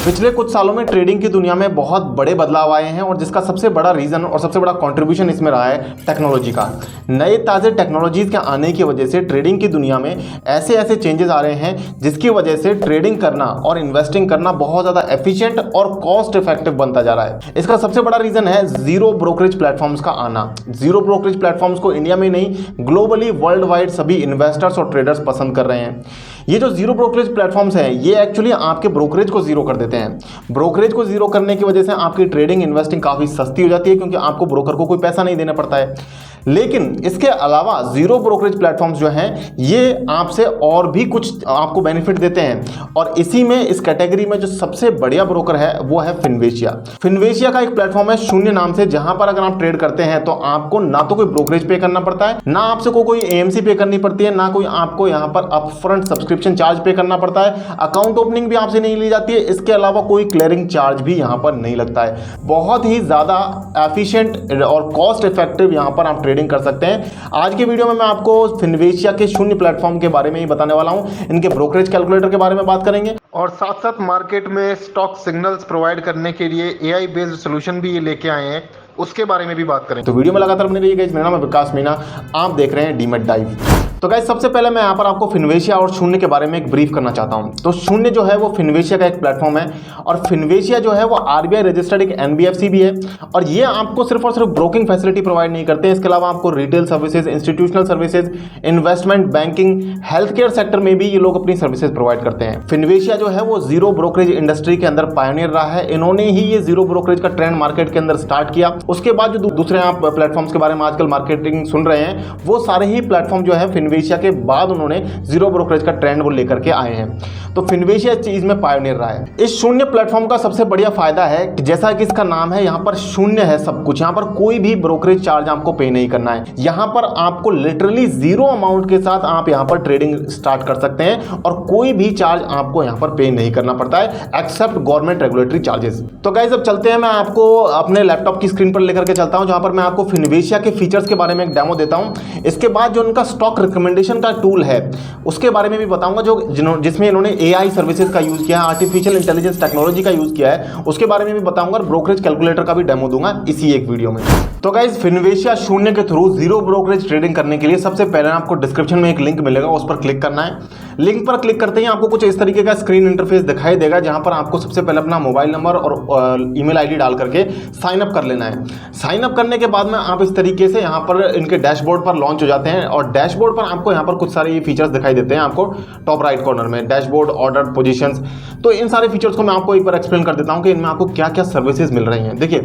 पिछले कुछ सालों में ट्रेडिंग की दुनिया में बहुत बड़े बदलाव आए हैं और जिसका सबसे बड़ा रीज़न और सबसे बड़ा कंट्रीब्यूशन इसमें रहा है टेक्नोलॉजी का। नए ताज़े टेक्नोलॉजीज़ के आने की वजह से ट्रेडिंग की दुनिया में ऐसे ऐसे चेंजेस आ रहे हैं जिसकी वजह से ट्रेडिंग करना और इन्वेस्टिंग करना बहुत ज़्यादा एफिशिएंट और कॉस्ट इफेक्टिव बनता जा रहा है। इसका सबसे बड़ा रीज़न है जीरो ब्रोकरेज प्लेटफॉर्म्स का आना। जीरो ब्रोकरेज प्लेटफॉर्म्स को इंडिया में नहीं, ग्लोबली वर्ल्ड वाइड सभी इन्वेस्टर्स और ट्रेडर्स पसंद कर रहे हैं। ये जो जीरो ब्रोकरेज प्लेटफॉर्म्स हैं ये एक्चुअली आपके ब्रोकरेज को जीरो कर देते हैं। ब्रोकरेज को जीरो करने की वजह से आपकी ट्रेडिंग इन्वेस्टिंग काफ़ी सस्ती हो जाती है क्योंकि आपको ब्रोकर को कोई पैसा नहीं देना पड़ता है। लेकिन इसके अलावा जीरो ब्रोकरेज प्लेटफॉर्म्स जो हैं ये आपसे और भी कुछ आपको बेनिफिट देते हैं और इसी में इस कैटेगरी में जो सबसे बढ़िया ब्रोकर है वो है फिनवेशिया। फिनवेशिया का एक प्लेटफॉर्म है शून्य नाम से, जहां पर अगर आप ट्रेड करते हैं तो आपको ना तो कोई ब्रोकरेज पे करना पड़ता है, ना आपसे कोई एएमसी पे करनी पड़ती है, ना कोई आपको यहां पर अपफ्रंट सब्सक्रिप्शन चार्ज पे करना पड़ता है। अकाउंट ओपनिंग भी आपसे नहीं ली जाती है। इसके अलावा कोई क्लियरिंग चार्ज भी यहां पर नहीं लगता है। बहुत ही ज्यादा एफिशिएंट और कॉस्ट इफेक्टिव यहां पर आप ट्रेडिंग कर सकते हैं। आज के वीडियो में मैं आपको फिनवेशिया के शून्य प्लेटफॉर्म के बारे में ही बताने वाला हूं। इनके ब्रोकरेज कैलकुलेटर के बारे में बात करेंगे और साथ साथ मार्केट में स्टॉक सिग्नल्स प्रोवाइड करने के लिए एआई बेस्ड सोल्यूशन भी ये लेके आए हैं, उसके बारे में भी बात करेंगे। तो वीडियो में लगातार बने रहिएगा। मेरा नाम है विकास मीना, आप देख रहे हैं डीमैट डाइव। तो गाइस सबसे पहले मैं यहाँ पर आपको फिनवेशिया और शून्य के बारे में एक ब्रीफ करना चाहता हूँ। तो शून्य जो है वो फिनवेशिया का एक प्लेटफॉर्म है और फिनवेशिया जो है वो आरबीआई रजिस्टर्ड एक एनबीएफसी भी है और ये आपको सिर्फ और सिर्फ ब्रोकिंग फैसिलिटी प्रोवाइड नहीं करते हैं। इसके अलावा आपको retail services, institutional services, investment banking, health care sector में भी ये लोग अपनी सर्विसेज प्रोवाइड करते हैं। फिनवेशिया जो है वो जीरो ब्रोकरेज इंडस्ट्री के अंदर पायनियर रहा है। इन्होंने ही ये जीरो ब्रोकरेज का ट्रेंड मार्केट के अंदर स्टार्ट किया। उसके बाद जो दूसरे आप प्लेटफॉर्म्स के बारे में आजकल मार्केटिंग सुन रहे हैं वो सारे ही प्लेटफॉर्म जो है फिनवेशिया के बाद उन्होंने जीरो ब्रोकरेज का ट्रेंड वो लेकर के आए हैं। तो फिनवेशिया इस चीज में पायनियर रहा है। इस शून्य प्लेटफॉर्म का सबसे बढ़िया फायदा है कि जैसा कि इसका नाम है, यहां पर शून्य है सब कुछ। यहां पर कोई भी ब्रोकरेज चार्ज आपको पे नहीं करना है। यहां पर आपको लिटरली जीरो अमाउंट के साथ आप यहां पर ट्रेडिंग स्टार्ट कर सकते हैं और कोई भी चार्ज आपको यहां पर पे नहीं करना पड़ता है एक्सेप्ट गवर्नमेंट रेगुलेटरी चार्जेस। तो गाइस अब चलते हैं, मैं आपको अपने लैपटॉप की स्क्रीन पर लेकर के चलता हूं जहां पर मैं आपको फिनवेशिया के फीचर्स के बारे में एक डेमो देता हूं। इसके बाद जो उनका स्टॉक रिकमेंडेशन का टूल है उसके बारे में भी बताऊंगा जिसमें इन्होंने एआई सर्विसेज का यूज किया है, आर्टिफिशियल इंटेलिजेंस टेक्नोलॉजी का यूज किया है, उसके बारे में भी बताऊंगा और ब्रोकरेज कैलकुलेटर का भी डेमो दूंगा इसी एक वीडियो में। तो गाइस फिनवेशिया शून्य के थ्रू जीरो ब्रोकरेज ट्रेडिंग करने के लिए सबसे पहले आपको डिस्क्रिप्शन में एक लिंक मिलेगा, उस पर क्लिक करना है। लिंक पर क्लिक करते ही आपको कुछ इस तरीके का स्क्रीन इंटरफेस दिखाई देगा जहां पर आपको सबसे पहले अपना मोबाइल नंबर और ईमेल आईडी डाल करके साइन अप कर लेना है। साइन अप करने के बाद में आप इस तरीके से यहां पर इनके डैशबोर्ड पर लॉन्च हो जाते हैं और डैशबोर्ड पर आपको यहां पर कुछ सारे फीचर्स दिखाई देते हैं आपको टॉप राइट कॉर्नर में, डैशबोर्ड, ऑर्डर, पोजीशंस। तो इन सारे फीचर्स को मैं आपको एक बार एक्सप्लेन कर देता हूं कि इनमें आपको क्या क्या सर्विसेज मिल रही हैं। देखिए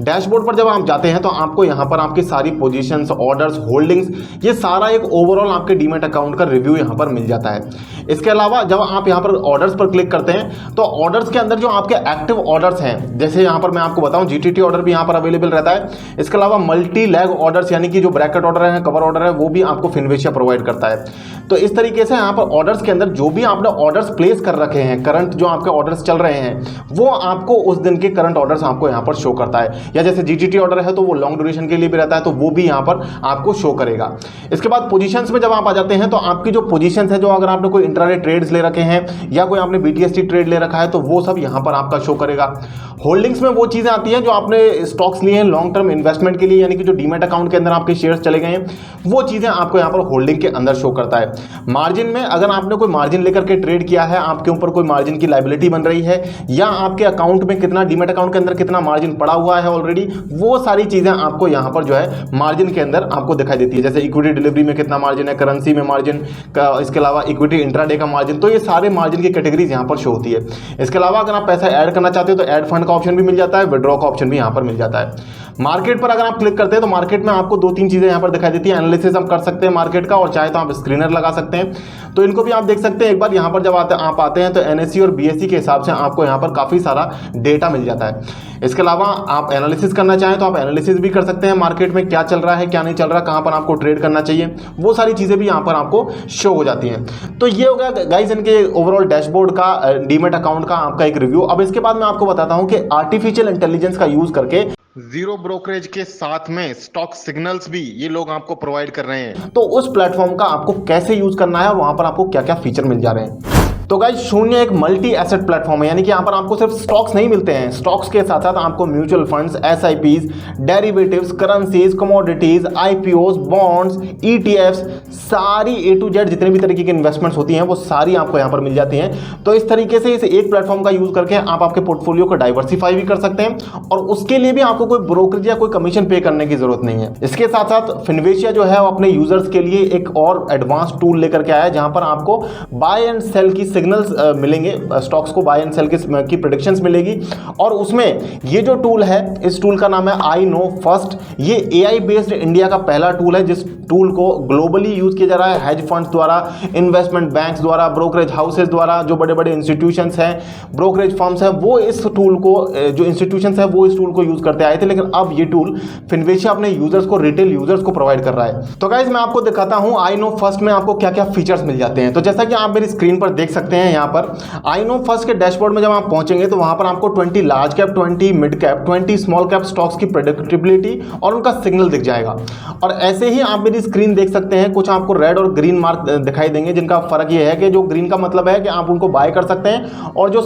डैशबोर्ड पर जब आप जाते हैं तो आपको यहां पर आपकी सारी पोजीशंस, ऑर्डर्स, होल्डिंग्स, ये सारा एक ओवरऑल आपके डीमैट अकाउंट का रिव्यू यहां पर मिल जाता है। इसके अलावा जब आप यहां पर ऑर्डर्स पर क्लिक करते हैं तो ऑर्डर्स के अंदर जो आपके एक्टिव ऑर्डर्स हैं, जैसे यहां पर मैं आपको बताऊं जीटीटी ऑर्डर भी यहां पर अवेलेबल रहता है। इसके अलावा मल्टी लैग ऑर्डर्स यानी कि जो ब्रैकेट ऑर्डर है, कवर ऑर्डर है, वो भी आपको फिनवेशिया प्रोवाइड करता है। तो इस तरीके से यहां पर ऑर्डर्स के अंदर जो भी आपने ऑर्डर्स प्लेस कर रखे हैं, करंट जो आपके ऑर्डर्स चल रहे हैं, वो आपको उस दिन के करंट ऑर्डर्स आपको यहां पर शो करता है। या जैसे जीटीटी ऑर्डर है तो वो लॉन्ग ड्यूरेशन के लिए भी रहता है, तो वो भी यहां पर आपको शो करेगा। इसके बाद पोजीशंस में जब आप आ जाते हैं तो आपकी जो पोजीशंस है, जो अगर आपने कोई इंट्राडे ट्रेड्स ले रखे हैं या कोई आपने बीटीएसटी ट्रेड ले रखा है तो वो सब यहां पर आपका शो करेगा। होल्डिंग्स में वो चीजें आती हैं जो आपने स्टॉक्स लिए हैं लॉन्ग टर्म इन्वेस्टमेंट के लिए, यानी कि जो डीमैट अकाउंट के अंदर आपके शेयर्स चले गए हैं, वो चीजें आपको यहां पर होल्डिंग के अंदर शो करता है। मार्जिन में अगर आपने कोई मार्जिन लेकर के ट्रेड किया है, आपके ऊपर कोई मार्जिन की लायबिलिटी बन रही है या आपके अकाउंट में कितना, डीमैट अकाउंट के अंदर कितना मार्जिन पड़ा हुआ है ऑलरेडी, वो सारी चीजें आपको यहां पर जो है मार्जिन के अंदर आपको दिखाई देती है। जैसे इक्विटी डिलीवरी में कितना मार्जिन है, करेंसी में मार्जिन का, इसके अलावा इक्विटी इंट्राडे का मार्जिन, तो ये सारे मार्जिन की कैटेगरीज यहां पर शो होती है। इसके अलावा अगर आप पैसा ऐड करना चाहते हो तो ऐड फंड का ऑप्शन भी मिल जाता है, विड्रॉ का ऑप्शन भी यहां पर मिल जाता है। मार्केट पर अगर आप क्लिक करते हैं तो मार्केट में आपको दो तीन चीजें यहां पर दिखाई देती है। एनालिसिस हम कर सकते हैं मार्केट का और चाहे तो आप स्क्रीनर लगा सकते हैं, तो इनको भी आप देख सकते हैं। एक बार यहां पर जब आप आते हैं तो एनएससी और बीएससी के हिसाब से आपको यहां पर काफी सारा डेटा मिल जाता है। इसके अलावा आप एनालिसिस करना चाहें तो आप एनालिसिस भी कर सकते हैं, मार्केट में क्या चल रहा है, क्या नहीं चल रहा, कहां पर आपको ट्रेड करना चाहिए, वो सारी चीजें भी यहां पर आपको शो हो जाती हैं। तो ये हो गया गाइस इनके ओवरऑल डैशबोर्ड का, डीमैट अकाउंट का आपका एक रिव्यू। अब इसके बाद मैं आपको बताता हूं कि आर्टिफिशियल इंटेलिजेंस का यूज करके जीरो ब्रोकरेज के साथ में स्टॉक सिग्नल्स भी ये लोग आपको प्रोवाइड कर रहे हैं, तो उस प्लेटफॉर्म का आपको कैसे यूज करना है, वहां पर आपको क्या क्या फीचर मिल जा रहे हैं। तो गाइस शून्य एक मल्टी एसेट प्लेटफॉर्म है, यानी कि यहाँ पर आपको सिर्फ स्टॉक्स नहीं मिलते हैं, स्टॉक्स के साथ साथ आपको mutual funds, SIPs, derivatives, currencies, commodities, IPOs, bonds, ETFs, सारी ए टू जेड जितने भी तरीके की इन्वेस्टमेंट्स होती हैं वो सारी आपको यहाँ पर मिल जाती हैं। तो इस तरीके से इस एक प्लेटफॉर्म का यूज करके आप आपके पोर्टफोलियो को डाइवर्सिफाई भी कर सकते हैं और उसके लिए भी आपको कोई ब्रोकरेज या कोई कमीशन पे करने की जरूरत नहीं है। इसके साथ साथ फिनवेशिया जो है वो अपने यूजर्स के लिए एक और एडवांस टूल लेकर के आया है, जहां पर आपको बाय एंड सेल की सिग्नल्स मिलेंगे, स्टॉक्स को बाय एंड सेल की प्रेडिक्शंस मिलेगी। और उसमें ये जो टूल है, इस टूल का नाम है आई नो फर्स्ट। ये एआई बेस्ड इंडिया का पहला टूल है जिस टूल को ग्लोबली यूज किया जा रहा है, हेज फंड्स द्वारा, इन्वेस्टमेंट बैंक्स द्वारा, ब्रोकरेज हाउसेज द्वारा, जो बड़े बड़े इंस्टीट्यूशंस हैं, ब्रोकरेज फर्म्स हैं, वो इस टूल को, जो इंस्टीट्यूशंस हैं वो इस टूल को यूज करते आए थे, लेकिन अब ये टूल फिनवेशिया अपने यूजर्स को, रिटेल यूजर्स को प्रोवाइड कर रहा है। तो गाइस मैं आपको दिखाता हूं आई नो फर्स्ट में आपको क्या क्या फीचर्स मिल जाते हैं। तो जैसा कि आप मेरी स्क्रीन पर देख सकते हैं, यहाँ पर आई नो फर्स्ट के डैशबोर्ड में जब आप पहुंचेंगे तो वहां पर आपको 20 large cap, 20 mid cap, 20 small cap stocks की प्रेडिक्टेबिलिटी और उनका सिग्नल दिख जाएगा। और ऐसे ही आप मेरी स्क्रीन देख सकते हैं, कुछ आपको रेड और ग्रीन मार्क दिखाई देंगे, जिनका फर्क ये है कि जो ग्रीन का मतलब है कि आप उनको बाय कर सकते हैं और जो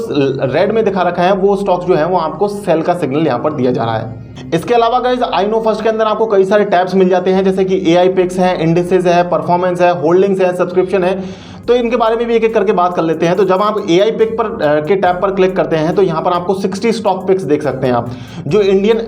रेड में दिखा रखा है वो स्टॉक्स जो है वो आपको सेल का सिग्नल यहाँ पर दिया जा रहा है। इसके अलावा गाइस आई नो फर्स्ट के अंदर आपको कई सारे टैब्स मिल जाते हैं, जैसे कि एआई पिक्स है, इंडिसेस है, परफॉर्मेंस है, होल्डिंग्स है, सब्सक्रिप्शन है। तो इनके बारे में भी एक एक करके बात कर लेते हैं। तो जब आप एआई पिक पर के टैब पर क्लिक करते हैं तो यहाँ पर आपको 60 स्टॉक पिक्स देख सकते हैं आप, जो इंडियन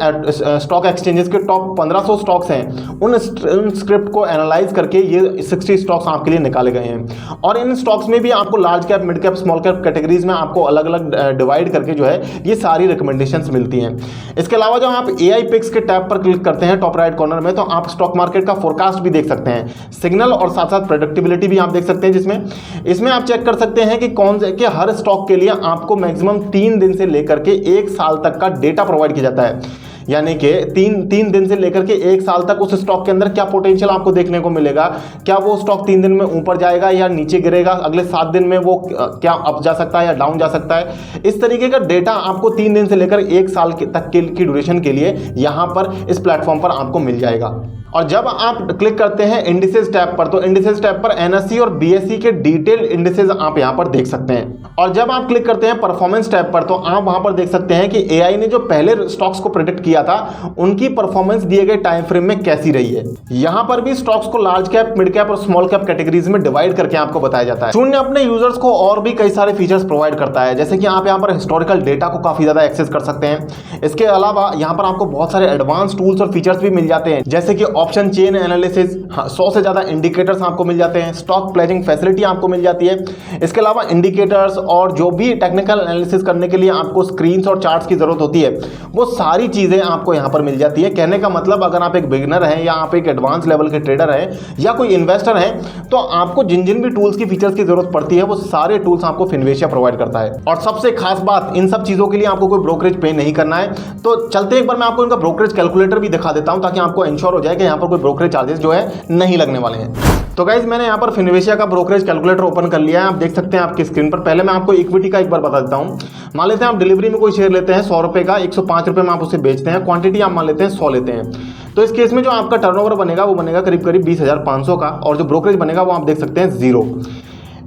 स्टॉक एक्सचेंजेस के टॉप 1500 स्टॉक्स हैं उन स्क्रिप्ट को एनालाइज करके ये 60 स्टॉक्स आपके लिए निकाले गए हैं। और इन स्टॉक्स में भी आपको large cap, mid cap, small cap categories में आपको अलग अलग डिवाइड करके जो है ये सारी रिकमेंडेशंस मिलती हैं। इसके अलावा जब आप एआई पिक्स के टैब पर क्लिक करते हैं टॉप राइट कॉर्नर में, तो आप स्टॉक मार्केट का फोरकास्ट भी देख सकते हैं, सिग्नल और साथ साथ प्रेडिक्टेबिलिटी भी आप देख सकते हैं, जिसमें इसमें आप चेक कर सकते हैं कि कौन से कि हर स्टॉक के लिए आपको मैक्सिमम 3 दिन से लेकर के 1 साल तक का डेटा प्रोवाइड किया जाता है। यानी कि तीन दिन से लेकर के 1 साल तक उस स्टॉक के अंदर क्या पोटेंशियल आपको देखने को मिलेगा, क्या वो स्टॉक 3 दिन में ऊपर जाएगा या नीचे गिरेगा, अगले 7 दिन में वो क्या अप जा सकता है या डाउन जा सकता है। इस तरीके का डेटा आपको 3 दिन से लेकर 1 साल तक की ड्यूरेशन के लिए यहाँ पर इस प्लेटफॉर्म पर आपको मिल जाएगा। और जब आप क्लिक करते हैं इंडिसेस टैब पर, तो इंडिसेस टैब पर एनएसई और बीएसई के डिटेल इंडिसेस आप यहां पर देख सकते हैं। और जब आप क्लिक करते हैं परफॉर्मेंस टैब पर, तो आप वहां पर देख सकते हैं कि एआई ने जो पहले स्टॉक्स को प्रेडिक्ट किया था उनकी परफॉर्मेंस दिए गए टाइम फ्रेम में कैसी रही है। यहां पर भी स्टॉक्स को लार्ज कैप, मिड कैप और स्मॉल कैप कैटेगरीज में डिवाइड करके आपको बताया जाता है। शून्य अपने यूजर्स को और भी कई सारे फीचर्स प्रोवाइड करता है, जैसे कि आप यहां पर हिस्टोरिकल डेटा को काफी ज्यादा एक्सेस कर सकते हैं। इसके अलावा यहां पर आपको बहुत सारे एडवांस टूल्स और फीचर्स भी मिल जाते हैं, जैसे कि ऑप्शन चेन एनालिसिस, 100 से ज्यादा इंडिकेटर्स आपको मिल जाते हैं, स्टॉक प्लेजिंग फैसिलिटी आपको मिल जाती है। इसके अलावा इंडिकेटर्स और जो भी टेक्निकल एनालिसिस करने के लिए आपको स्क्रीन्स और चार्ट्स की जरूरत होती है, वो सारी चीजें आपको यहां पर मिल जाती है। कहने का मतलब अगर आप एक बिगिनर हैं या आप एक एडवांस लेवल के ट्रेडर हैं या कोई इन्वेस्टर हैं, तो आपको जिन जिन भी टूल्स की फीचर्स की जरूरत पड़ती है वो सारे टूल्स आपको फिनवेशिया प्रोवाइड करता है। और सबसे खास बात, इन सब चीजों के लिए आपको कोई ब्रोकरेज पे नहीं करना है। तो चलते एक बार मैं आपको इनका ब्रोकरेज कैलकुलेटर भी दिखा देता हूं, ताकि आपको इंश्योर हो जाए कि यहां पर कोई ब्रोकरेज चार्जेस जो है नहीं लगने वाले हैं। तो गाइज मैंने यहाँ पर फिनवेशिया का ब्रोकरेज कैलकुलेटर ओपन कर लिया है, आप देख सकते हैं आपकी स्क्रीन पर। पहले मैं आपको इक्विटी का एक बार बता देता हूँ। मान लेते हैं आप डिलीवरी में कोई शेयर लेते हैं 100 रुपये का, 105 रुपये में आप उसे बेचते हैं, क्वांटिटी आप मान लेते हैं 100 लेते हैं। तो इस केस में जो आपका टर्नओवर बनेगा वो बनेगा करीब करीब 20,500 का, और जो ब्रोकरेज बनेगा वो आप देख सकते हैं 0।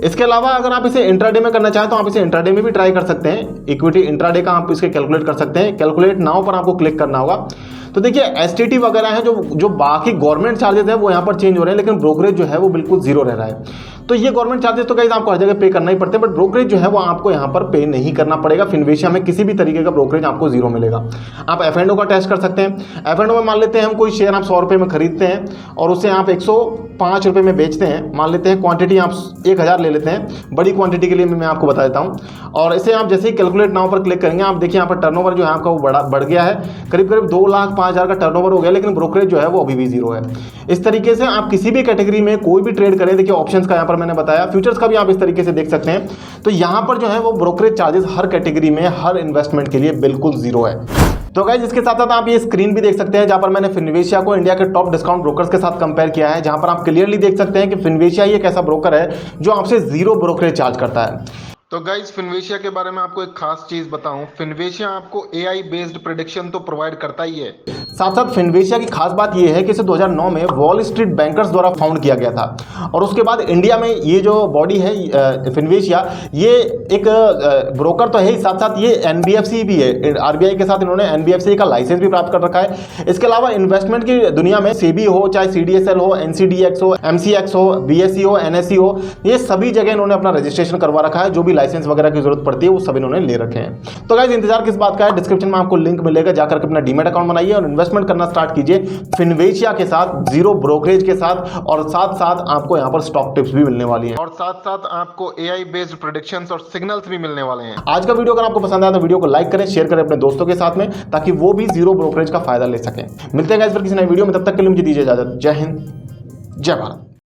इसके अलावा अगर आप इसे इंट्राडे में करना चाहें तो आप इसे इंट्राडे में भी ट्राई कर सकते हैं। इक्विटी इंट्राडे का आप इसके कैलकुलेट कर सकते हैं। कैलकुलेट नाउ पर आपको क्लिक करना होगा। तो देखिए एसटीटी वगैरह है, जो बाकी गवर्नमेंट चार्जेस है वो यहाँ पर चेंज हो रहे हैं, लेकिन ब्रोकरेज जो है वो बिल्कुल 0 रह रहा है। तो ये गवर्नमेंट चार्जेस तो गाइस आपको हर जगह पे करना ही पड़ते हैं, बट ब्रोकरेज जो है वो आपको यहाँ पर पे नहीं करना पड़ेगा। फिनवेशिया में किसी भी तरीके का ब्रोकरेज आपको 0 मिलेगा। आप एफ&ओ का टेस्ट कर सकते हैं। एफ&ओ में मान लेते हैं हम कोई शेयर आप 100 रुपये में खरीदते हैं और उसे आप 105 रुपये में बेचते हैं। मान लेते हैं क्वांटिटी आप 1000 ले लेते हैं, बड़ी क्वांटिटी के लिए मैं आपको बता देता हूँ। और इसे आप जैसे ही कैलकुलेट नाउ पर क्लिक करेंगे, आप देखिए यहाँ पर टर्नओवर जो है आपका वो बढ़ गया है, करीब करीब 2,05,000 का टर्नओवर हो गया, लेकिन ब्रोकरेज जो है वो अभी भी 0 है। इस तरीके से आप किसी भी कैटेगरी में कोई भी ट्रेड करें, देखिए ऑप्शंस का यहाँ पर मैंने बताया, फ्यूचर्स का भी आप इस तरीके से देख सकते हैं। तो यहाँ पर जो है वो ब्रोकरेज चार्जेस हर कैटेगरी में, हर इन्वेस्टमेंट के लिए बिल्कुल 0 है। तो गाइज इसके साथ साथ आप ये स्क्रीन भी देख सकते हैं, जहां पर मैंने फिनवेशिया को इंडिया के टॉप डिस्काउंट ब्रोकर्स के साथ कंपेयर किया है, जहां पर आप क्लियरली देख सकते हैं कि फिनवेशिया ये एक ऐसा ब्रोकर है जो आपसे 0 ब्रोकरेज चार्ज करता है। तो गाइज फिनवेशिया के बारे में आपको एक खास चीज बताऊं, फिनवेशिया आपको एआई बेस्ड प्रेडिक्शन तो प्रोवाइड करता ही है, साथ साथ फिनवेशिया की खास बात यह है कि इसे 2009 में वॉल स्ट्रीट बैंकर्स द्वारा फाउंड किया गया था और उसके बाद इंडिया में ये जो बॉडी है फिनवेशिया, ये एक ब्रोकर तो है ही, साथ साथ ये एनबीएफसी भी है। आरबीआई के साथ इन्होंने एनबीएफसी का लाइसेंस भी प्राप्त कर रखा है। इसके अलावा इन्वेस्टमेंट की दुनिया में सेबी हो, चाहे सीडीएसएल हो, एनसीडीएक्स हो, एमसीएक्स हो, बीएसई हो, एनएसई हो, ये सभी जगह इन्होंने अपना रजिस्ट्रेशन करवा रखा है। जो भी लाइसेंस वगैरह की जरूरत पड़ती है वो सब इन्होंने ले रखे हैं। तो गाइस इंतजार किस बात का है, डिस्क्रिप्शन में आपको लिंक मिलेगा, जाकर अपना डीमैट अकाउंट बनाइए और इन्वेस्टमेंट करना स्टार्ट कीजिए फिनवेशिया के साथ, जीरो ब्रोकरेज के साथ, और साथ साथ आपको यहां पर स्टॉक टिप्स भी मिलने वाली हैं और साथ साथ आपको एआई बेस्ड प्रेडिक्शंस और सिग्नल्स भी मिलने वाले हैं। आज का वीडियो अगर आपको पसंद आया तो वीडियो को लाइक करें, शेयर करें अपने दोस्तों के साथ में, ताकि वो भी जीरो ब्रोकरेज का फायदा ले सकें। मिलते हैं गाइस फिर किसी नए वीडियो में, तब तक के लिए मुझे दीजिए इजाजत। जय हिंद, जय भारत।